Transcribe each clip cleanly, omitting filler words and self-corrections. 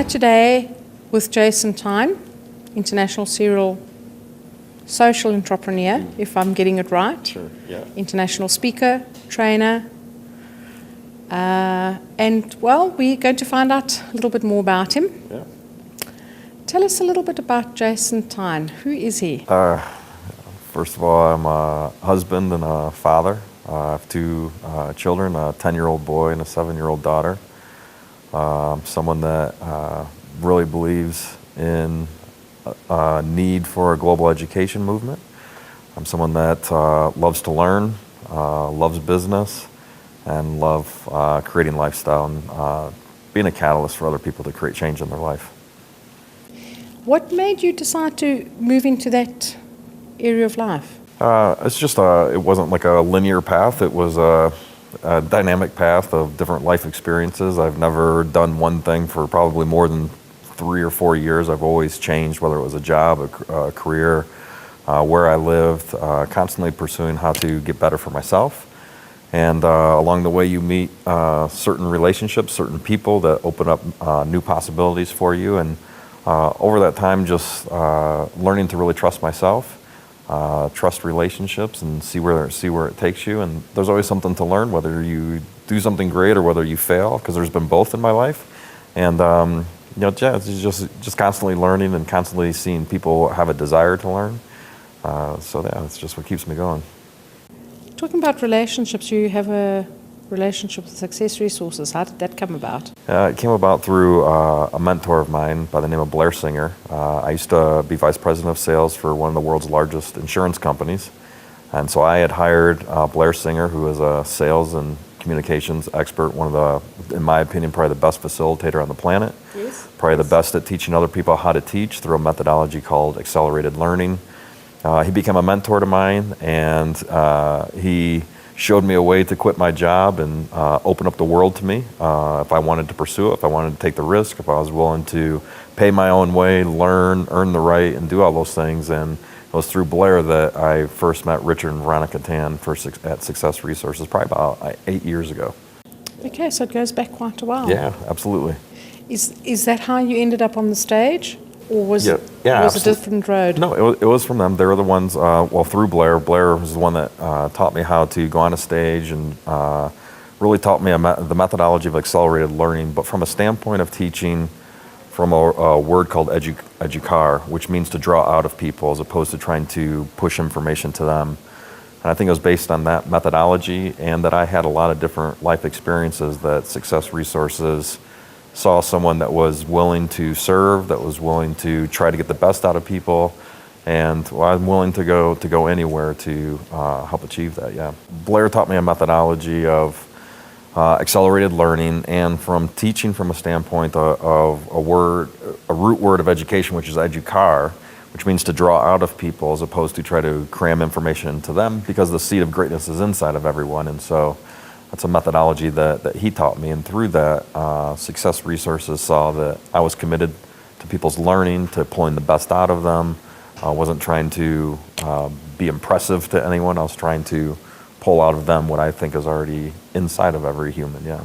today with Jason Tyne, international serial social entrepreneur, if I'm getting it right. Sure, yeah. International speaker, trainer. And, well, we're going to find out a little bit more about him. Yeah. Tell us a little bit about Jason Tyne. Who is he? First of all, I'm a husband and a father. I have two children, a 10-year-old boy and a 7-year-old daughter. I'm someone that really believes in a need for a global education movement. I'm someone that loves to learn, loves business, and love creating lifestyle and being a catalyst for other people to create change in their life. What made you decide to move into that area of life? It's just it wasn't like a linear path. It was a dynamic path of different life experiences. I've never done one thing for probably more than 3 or 4 years. I've always changed, whether it was a job, a career, where I lived, constantly pursuing how to get better for myself. And along the way you meet certain relationships, certain people that open up new possibilities for you. And over that time, just learning to really trust myself, trust relationships, and see where it takes you. And there's always something to learn, whether you do something great or whether you fail, because there's been both in my life. And it's just constantly learning and constantly seeing people have a desire to learn. So yeah, it's just what keeps me going. Talking about relationships, you have a relationship with Success Resources. How did that come about? It came about through a mentor of mine by the name of Blair Singer. I used to be vice president of sales for one of the world's largest insurance companies. And so I had hired Blair Singer, who is a sales and communications expert, one of the, in my opinion, probably the best facilitator on the planet. Yes. Probably the best at teaching other people how to teach through a methodology called accelerated learning. He became a mentor to mine, and he showed me a way to quit my job and open up the world to me if I wanted to pursue it, if I wanted to take the risk, if I was willing to pay my own way, learn, earn the right, and do all those things. And it was through Blair that I first met Richard and Veronica Tan at Success Resources, probably about 8 years ago. Okay, so it goes back quite a while. Yeah, absolutely. Is that how you ended up on the stage? Or was it a different road? No, it was from them. They were the ones, through Blair. Blair was the one that taught me how to go on a stage and really taught me the methodology of accelerated learning, but from a standpoint of teaching from a word called educar, which means to draw out of people as opposed to trying to push information to them. And I think it was based on that methodology, and that I had a lot of different life experiences that Success Resources saw someone that was willing to serve, that was willing to try to get the best out of people, and I'm willing to go anywhere to help achieve that. Yeah, Blair taught me a methodology of accelerated learning, and from teaching from a standpoint of a root word of education, which is educar, which means to draw out of people as opposed to try to cram information into them, because the seed of greatness is inside of everyone. And so that's a methodology that he taught me, and through that, Success Resources saw that I was committed to people's learning, to pulling the best out of them. I wasn't trying to be impressive to anyone. I was trying to pull out of them what I think is already inside of every human, yeah.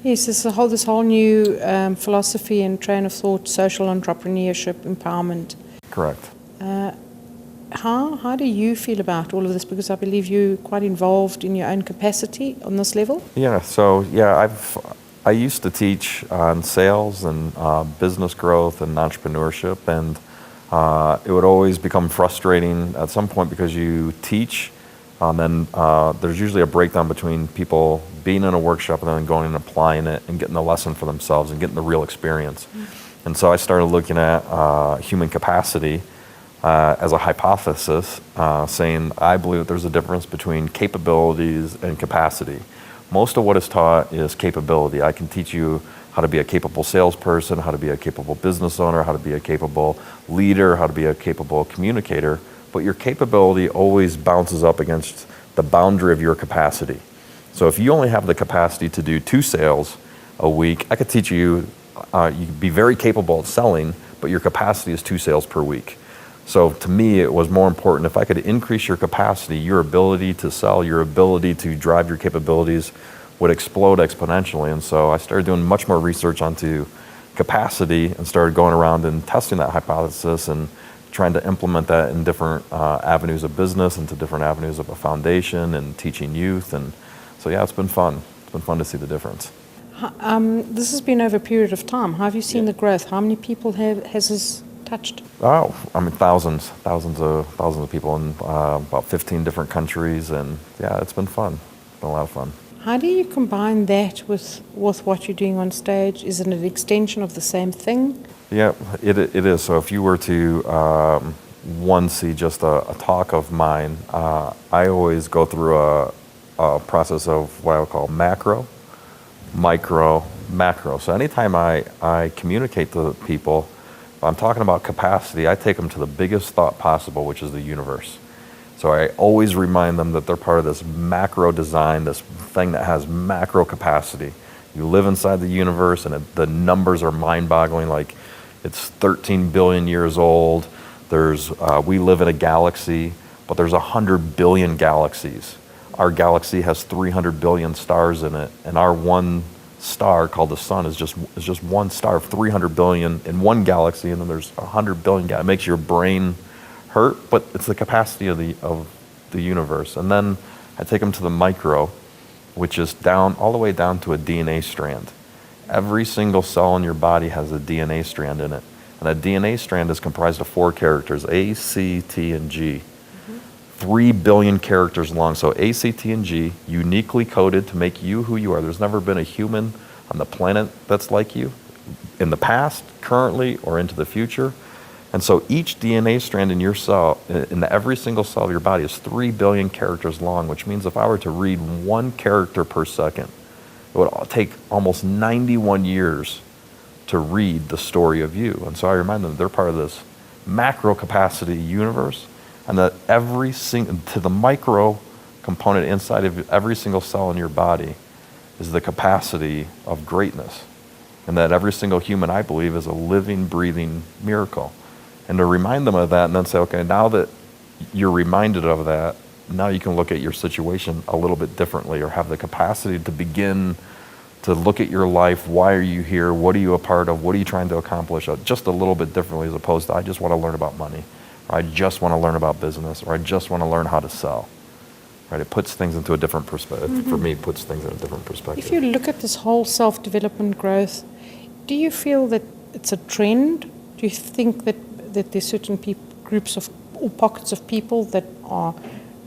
Yes, this whole new philosophy and train of thought, social entrepreneurship, empowerment. Correct. How do you feel about all of this? Because I believe you're quite involved in your own capacity on this level. Yeah, so yeah, I used to teach on sales and business growth and entrepreneurship, and it would always become frustrating at some point because you teach, and then there's usually a breakdown between people being in a workshop and then going and applying it and getting the lesson for themselves and getting the real experience. Mm-hmm. And so I started looking at human capacity as a hypothesis, saying I believe that there's a difference between capabilities and capacity. Most of what is taught is capability. I can teach you how to be a capable salesperson, how to be a capable business owner, how to be a capable leader, how to be a capable communicator, but your capability always bounces up against the boundary of your capacity. So if you only have the capacity to do 2 sales a week, I could teach you, you could be very capable at selling, but your capacity is 2 sales per week. So to me, it was more important if I could increase your capacity, your ability to sell, your ability to drive your capabilities would explode exponentially. And so I started doing much more research onto capacity and started going around and testing that hypothesis and trying to implement that in different avenues of business, into different avenues of a foundation and teaching youth. And so, yeah, it's been fun. It's been fun to see the difference. This has been over a period of time. How have you seen the growth? How many people has this touched? Oh, I mean, thousands of people in about 15 different countries. And yeah, it's been fun. It's been a lot of fun. How do you combine that with what you're doing on stage? Is it an extension of the same thing? Yeah, it is. So if you were to see just a talk of mine, I always go through a process of what I would call macro, micro, macro. So anytime I communicate to people, if I'm talking about capacity, I take them to the biggest thought possible, which is the universe. So I always remind them that they're part of this macro design, this thing that has macro capacity. You live inside the universe, and the numbers are mind-boggling. Like, it's 13 billion years old. We live in a galaxy, but there's 100 billion galaxies. Our galaxy has 300 billion stars in it, and our one star called the sun is just one star of 300 billion in one galaxy, and then there's 100 billion. It makes your brain hurt, but it's the capacity of the universe. And then I take them to the micro, which is all the way down to a DNA strand. Every single cell in your body has a DNA strand in it. And a DNA strand is comprised of 4 characters, A, C, T, and G. 3 billion characters long. So A, C, T, and G, uniquely coded to make you who you are. There's never been a human on the planet that's like you in the past, currently, or into the future. And so each DNA strand in your cell, in every single cell of your body, is 3 billion characters long, which means if I were to read 1 character per second, it would take almost 91 years to read the story of you. And so I remind them that they're part of this macro capacity universe, and that to the micro component inside of every single cell in your body is the capacity of greatness. And that every single human, I believe, is a living, breathing miracle. And to remind them of that, and then say, okay, now that you're reminded of that, now you can look at your situation a little bit differently, or have the capacity to begin to look at your life. Why are you here? What are you a part of? What are you trying to accomplish? Just a little bit differently, as opposed to, I just want to learn about money, or I just want to learn about business, or I just want to learn how to sell. Right? It puts things into a different perspective. For me, it puts things in a different perspective. If you look at this whole self-development growth, do you feel that it's a trend? Do you think that there's certain groups of or pockets of people that are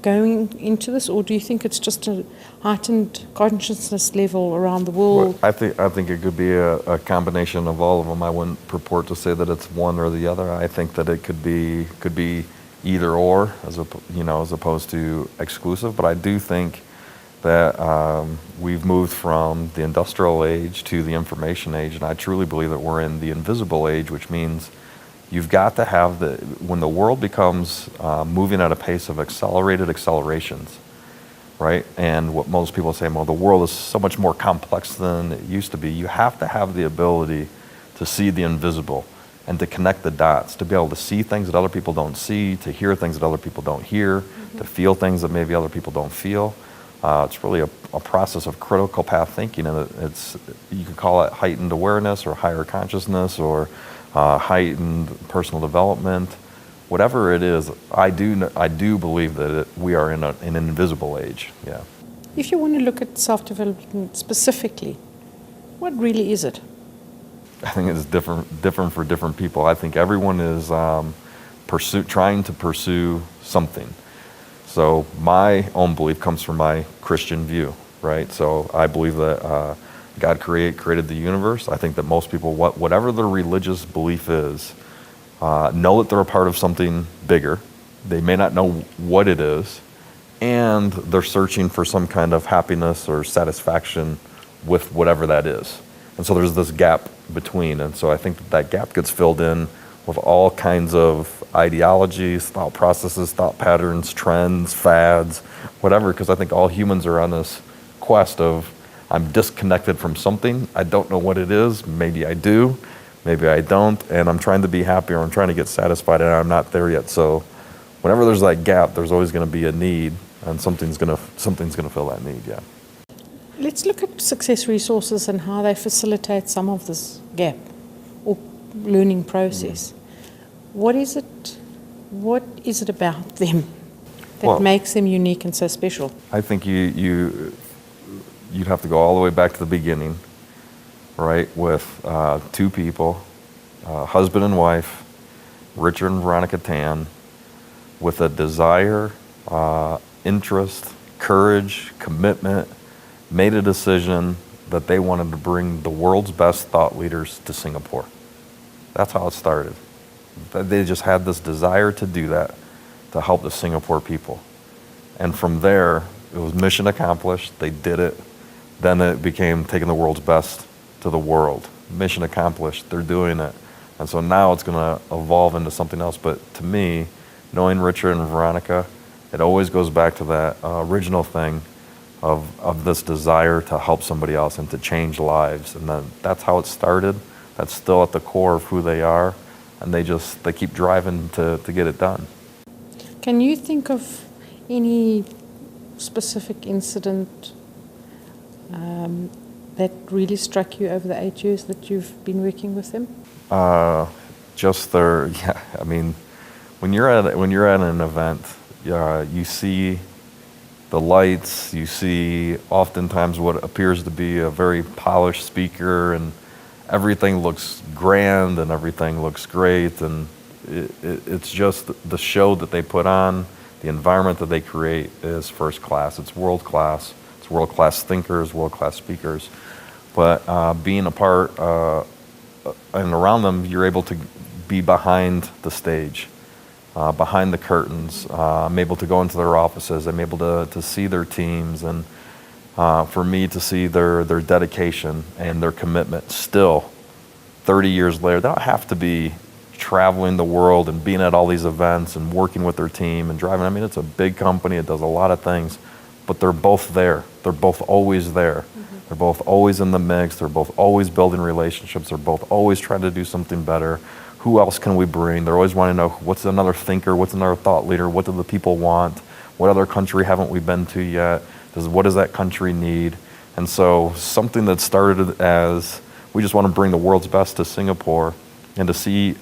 going into this, or do you think it's just a heightened consciousness level around the world? Well, I think it could be a combination of all of them. I wouldn't purport to say that it's one or the other. I think that it could be either or, as opposed to exclusive. But I do think that we've moved from the industrial age to the information age, and I truly believe that we're in the invisible age, which means you've got to have when the world becomes moving at a pace of accelerations, right? And what most people say, well, the world is so much more complex than it used to be. You have to have the ability to see the invisible and to connect the dots, to be able to see things that other people don't see, to hear things that other people don't hear, to feel things that maybe other people don't feel. It's really a process of critical path thinking, and you could call it heightened awareness or higher consciousness or heightened personal development. Whatever it is, I do believe that we are in an invisible age. Yeah. If you want to look at self-development specifically, what really is it? I think it's different for different people. I think everyone is trying to pursue something. So my own belief comes from my Christian view, right? So I believe that God created the universe. I think that most people, whatever their religious belief is, know that they're a part of something bigger. They may not know what it is, and they're searching for some kind of happiness or satisfaction with whatever that is. And so there's this gap between, and so I think that gap gets filled in with all kinds of ideologies, thought processes, thought patterns, trends, fads, whatever, because I think all humans are on this quest of, I'm disconnected from something, I don't know what it is, maybe I do, maybe I don't, and I'm trying to be happy, or I'm trying to get satisfied, and I'm not there yet. So whenever there's that gap, there's always going to be a need, and something's going to fill that need. Yeah. Let's look at success resources and how they facilitate some of this gap. learning process. What is it about them that makes them unique and so special? I think you'd have to go all the way back to the beginning, right, with two people, husband and wife, Richard and Veronica Tyne, with a desire, interest, courage, commitment, made a decision that they wanted to bring the world's best thought leaders to Singapore. That's how it started. They just had this desire to do that, to help the Singapore people. And from there, it was mission accomplished. They did it. Then it became taking the world's best to the world. Mission accomplished. They're doing it. And so now it's going to evolve into something else. But to me, knowing Richard and Veronica, it always goes back to that original thing of this desire to help somebody else and to change lives. And then that's how it started. That's still at the core of who they are. And they keep driving to get it done. Can you think of any specific incident that really struck you over the 8 years that you've been working with them? I mean, when you're at an event, you see the lights, you see oftentimes what appears to be a very polished speaker, and everything looks grand and everything looks great, and it's just the show that they put on, the environment that they create is first class. It's world class. It's world class thinkers, world class speakers. But being a part and around them, you're able to be behind the stage, behind the curtains. I'm able to go into their offices. I'm able to see their teams, and for me to see their dedication and their commitment still 30 years later. They don't have to be traveling the world and being at all these events and working with their team and driving. I mean, it's a big company. It does a lot of things, but they're both there. They're both always there. Mm-hmm. They're both always in the mix. They're both always building relationships. They're both always trying to do something better. Who else can we bring? They're always wanting to know what's another thinker, what's another thought leader, what do the people want, what other country haven't we been to yet, what does that country need? And so something that started as we just want to bring the world's best to Singapore, and to see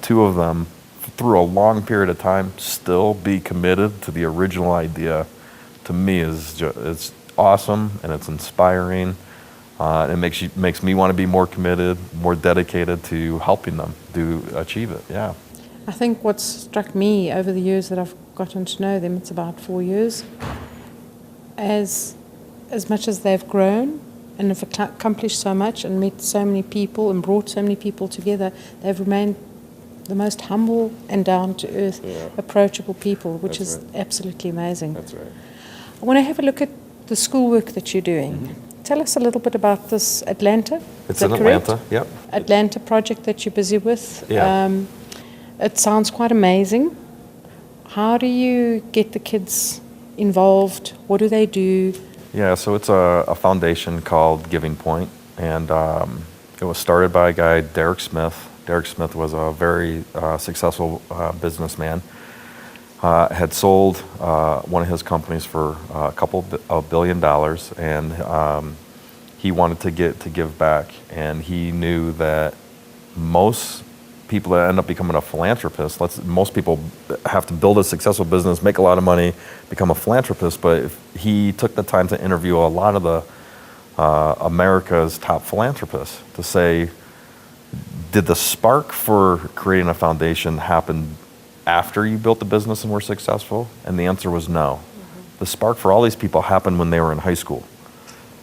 two of them through a long period of time still be committed to the original idea, to me it's awesome, and it's inspiring. It makes me want to be more committed, more dedicated to helping them to achieve it. Yeah. I think what's struck me over the years that I've gotten to know them, it's about 4 years, as much as they've grown and have accomplished so much and met so many people and brought so many people together, they've remained the most humble and down-to-earth, approachable people, which is absolutely amazing. That's right. I want to have a look at the schoolwork that you're doing. Mm-hmm. Tell us a little bit about this Atlanta. It's in Atlanta, yep. Atlanta project that you're busy with. Yeah. It sounds quite amazing. How do you get the kids involved? What do they do? Yeah, so it's a foundation called Giving Point, and it was started by a guy, Derek Smeath. Derek Smeath was a very successful businessman. Had sold one of his companies for a couple of $1 billion, and he wanted to give back, and he knew that most people that end up becoming a philanthropist, most people have to build a successful business, make a lot of money, become a philanthropist, but if he took the time to interview a lot of the America's top philanthropists to say, did the spark for creating a foundation happen after you built the business and were successful? And the answer was no. Mm-hmm. The spark for all these people happened when they were in high school.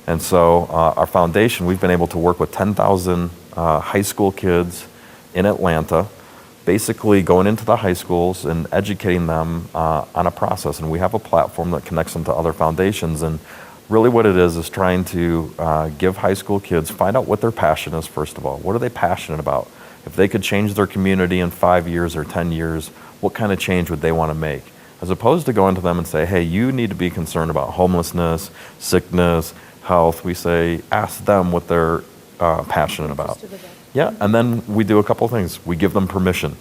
And so our foundation, we've been able to work with 10,000 high school kids in Atlanta, basically going into the high schools and educating them on a process. And we have a platform that connects them to other foundations. And really what it is trying to give high school kids, find out what their passion is, first of all. What are they passionate about? If they could change their community in 5 years or 10 years, what kind of change would they want to make? As opposed to going to them and say, hey, you need to be concerned about homelessness, sickness, health. We say, ask them what they're passionate about. Yeah, and then we do a couple of things. We give them permission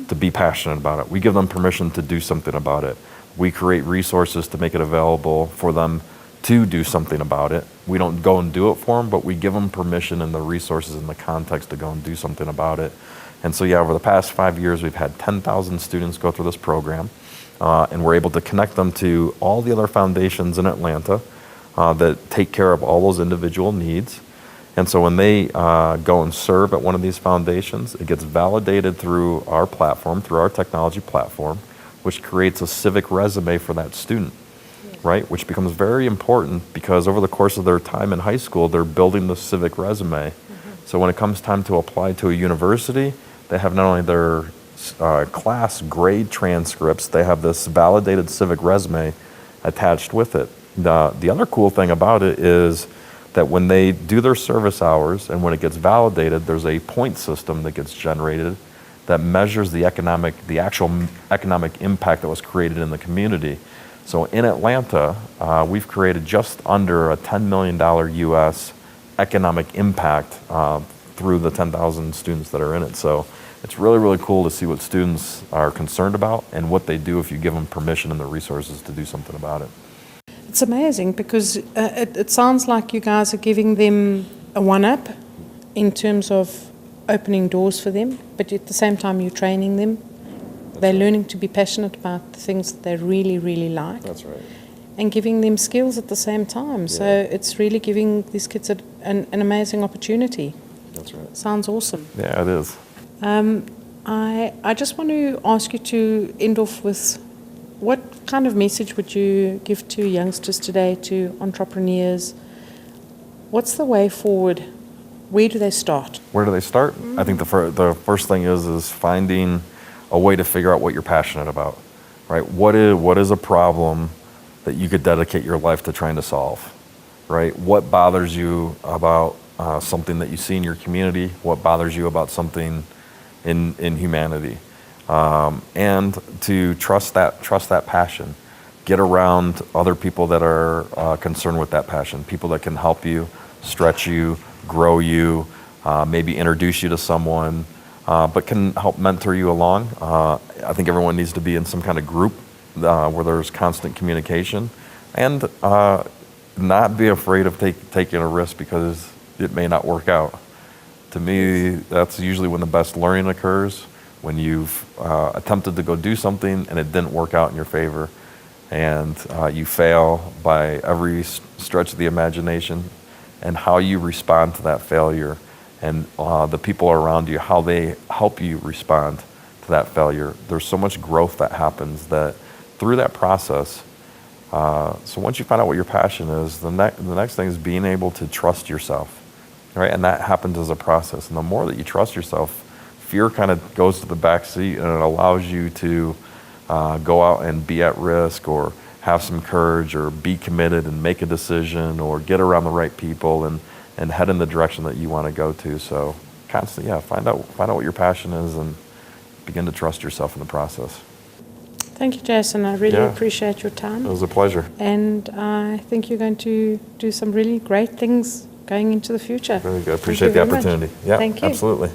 to be passionate about it. We give them permission to do something about it. We create resources to make it available for them to do something about it. We don't go and do it for them, but we give them permission and the resources and the context to go and do something about it. And so, yeah, over the past 5 years, we've had 10,000 students go through this program, and we're able to connect them to all the other foundations in Atlanta that take care of all those individual needs. And so when they go and serve at one of these foundations, it gets validated through our platform, through our technology platform, which creates a civic resume for that student. Right, which becomes very important because over the course of their time in high school, they're building the civic resume. So when it comes time to apply to a university, they have not only their class grade transcripts, they have this validated civic resume attached with it. The other cool thing about it is that when they do their service hours and when it gets validated, there's a point system that gets generated that measures the actual economic impact that was created in the community. So in Atlanta, we've created just under a $10 million US economic impact through the 10,000 students that are in it. So it's really, really cool to see what students are concerned about and what they do if you give them permission and the resources to do something about it. It's amazing because it sounds like you guys are giving them a one-up in terms of opening doors for them, but at the same time you're training them. They're learning to be passionate about the things that they really, really like. That's right. And giving them skills at the same time. Yeah. So it's really giving these kids an amazing opportunity. That's right. Sounds awesome. Yeah, it is. I just want to ask you to end off with what kind of message would you give to youngsters today, to entrepreneurs? What's the way forward? Where do they start? Where do they start? I think the first thing is finding a way to figure out what you're passionate about, right? What is a problem that you could dedicate your life to trying to solve, right? What bothers you about something that you see in your community? What bothers you about something in humanity? And to trust that passion. Get around other people that are concerned with that passion, people that can help you, stretch you, grow you, maybe introduce you to someone, but can help mentor you along. I think everyone needs to be in some kind of group where there's constant communication, and not be afraid of taking a risk because it may not work out. To me, that's usually when the best learning occurs, when you've attempted to go do something and it didn't work out in your favor, and you fail by every stretch of the imagination, and how you respond to that failure, and the people around you, how they help you respond to that failure. There's so much growth that happens that through that process. So once you find out what your passion is, the next thing is being able to trust yourself, right? And that happens as a process. And the more that you trust yourself, fear kind of goes to the back seat, and it allows you to go out and be at risk, or have some courage, or be committed and make a decision, or get around the right people and head in the direction that you want to go to. So constantly, find out what your passion is and begin to trust yourself in the process. Thank you, Jason. I really appreciate your time. It was a pleasure. And I think you're going to do some really great things going into the future. Very good. Appreciate the opportunity. Yeah, Thank you. Absolutely.